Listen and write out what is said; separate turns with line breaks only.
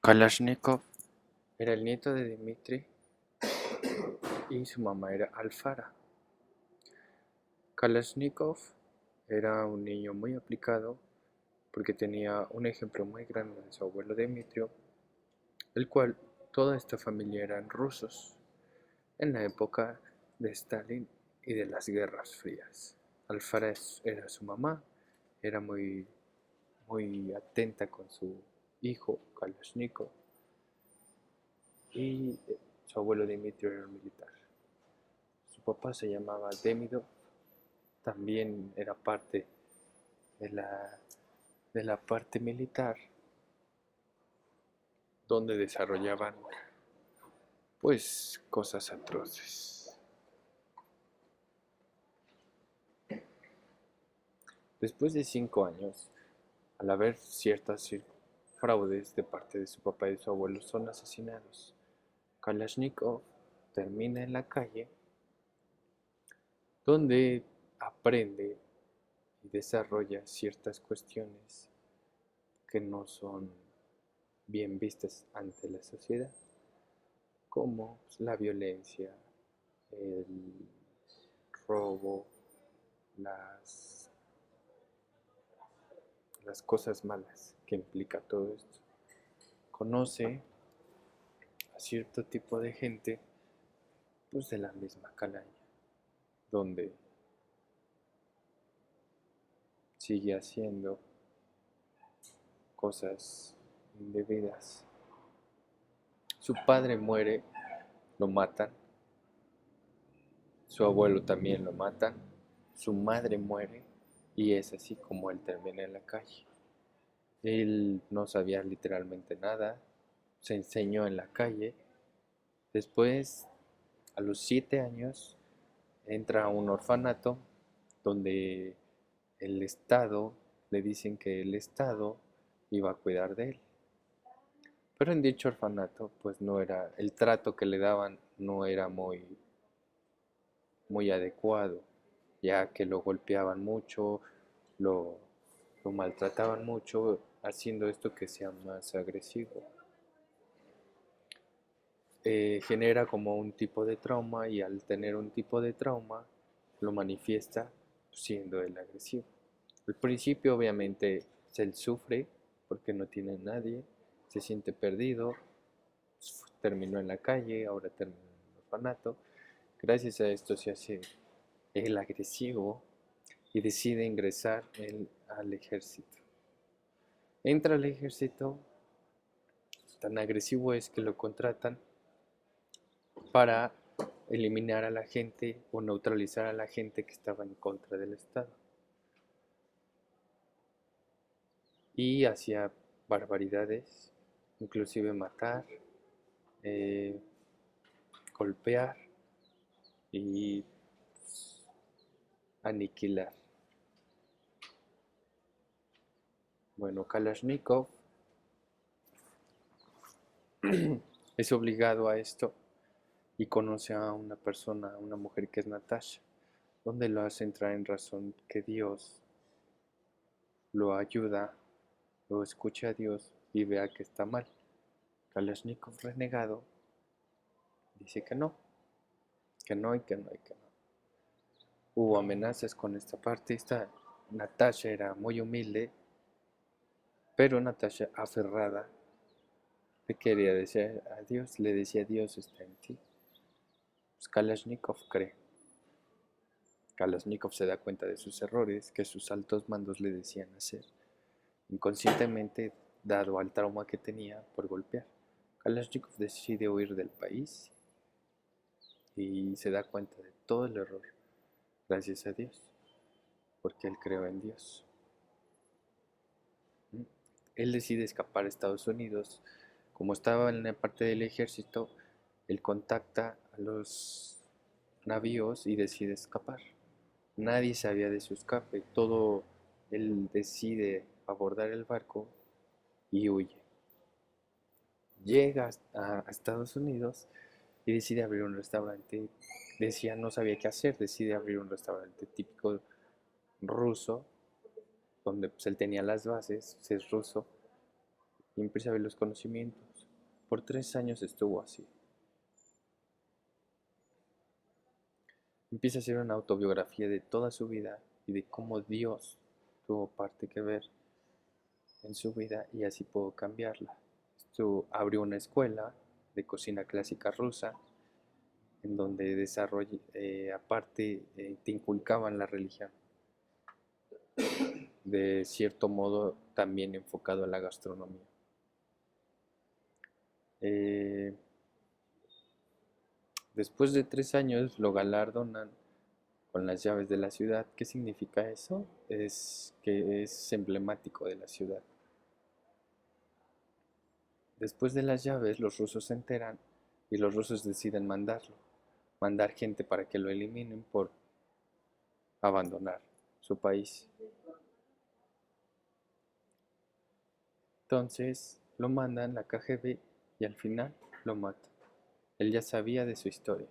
Kalashnikov era el nieto de Dmitri y su mamá era Alfara. Kalashnikov era un niño muy aplicado porque tenía un ejemplo muy grande de su abuelo Dmitrio, el cual toda esta familia eran rusos en la época de Stalin y de las guerras frías. Alfara era su mamá, era muy atenta con su hijo Kalashnikov y su abuelo Dmitrio era un militar. Su papá se llamaba Demidov, también era parte de la parte militar, donde desarrollaban pues cosas atroces. Después de 5 años, al haber ciertas fraudes de parte de su papá y de su abuelo, son asesinados. Kalashnikov termina en la calle, donde aprende y desarrolla ciertas cuestiones que no son bien vistas ante la sociedad, como la violencia, el robo, las cosas malas que implica todo esto. Conoce a cierto tipo de gente, pues de la misma calaña, donde sigue haciendo cosas indebidas. Su padre muere, lo matan, su abuelo también lo matan, su madre muere y es así como él termina en la calle. Él no sabía literalmente nada, se enseñó en la calle. Después, a los 7 años, entra a un orfanato donde el Estado, le dicen que el Estado iba a cuidar de él. Pero en dicho orfanato, pues no era, el trato que le daban no era muy adecuado, ya que lo golpeaban mucho, lo, lo maltrataban mucho, haciendo esto que sea más agresivo. Genera como un tipo de trauma y al tener un tipo de trauma lo manifiesta siendo el agresivo. Al principio obviamente se sufre porque no tiene nadie, se siente perdido, terminó en la calle, ahora terminó en el orfanato. Gracias a esto se hace el agresivo y decide ingresar al ejército. Entra al ejército, tan agresivo es que lo contratan para eliminar a la gente o neutralizar a la gente que estaba en contra del Estado. Y hacía barbaridades, inclusive matar, eh, golpear y pues, aniquilar. Bueno, Kalashnikov es obligado a esto y conoce a una persona, una mujer que es Natasha, donde lo hace entrar en razón que Dios lo ayuda, lo escucha a Dios y vea que está mal. Kalashnikov renegado dice que no y que no y que no. Hubo amenazas con esta parte. Natasha era muy humilde, pero Natasha aferrada le quería decir a Dios, le decía Dios está en ti. Pues Kalashnikov cree. Kalashnikov se da cuenta de sus errores que sus altos mandos le decían hacer, inconscientemente dado al trauma que tenía por golpear. Kalashnikov decide huir del país y se da cuenta de todo el error, gracias a Dios, porque él creó en Dios. Él decide escapar a Estados Unidos. Como estaba en la parte del ejército, él contacta a los navíos y decide escapar. Nadie sabía de su escape, él decide abordar el barco y huye. Llega a Estados Unidos y decide abrir un restaurante. Decía, no sabía qué hacer, decide abrir un restaurante típico ruso, donde pues, él tenía las bases, es ruso, y empieza a ver los conocimientos. Por 3 años estuvo así. Empieza a hacer una autobiografía de toda su vida y de cómo Dios tuvo parte que ver en su vida y así pudo cambiarla. Esto abrió una escuela de cocina clásica rusa en donde aparte te inculcaban la religión, de cierto modo también enfocado a la gastronomía. Eh, Después de 3 años lo galardonan con las llaves de la ciudad. ¿Qué significa eso? Es que es emblemático de la ciudad. Después de las llaves, los rusos se enteran y los rusos deciden mandar gente para que lo eliminen por abandonar su país. Entonces lo mandan la KGB y al final lo matan. Él ya sabía de su historia.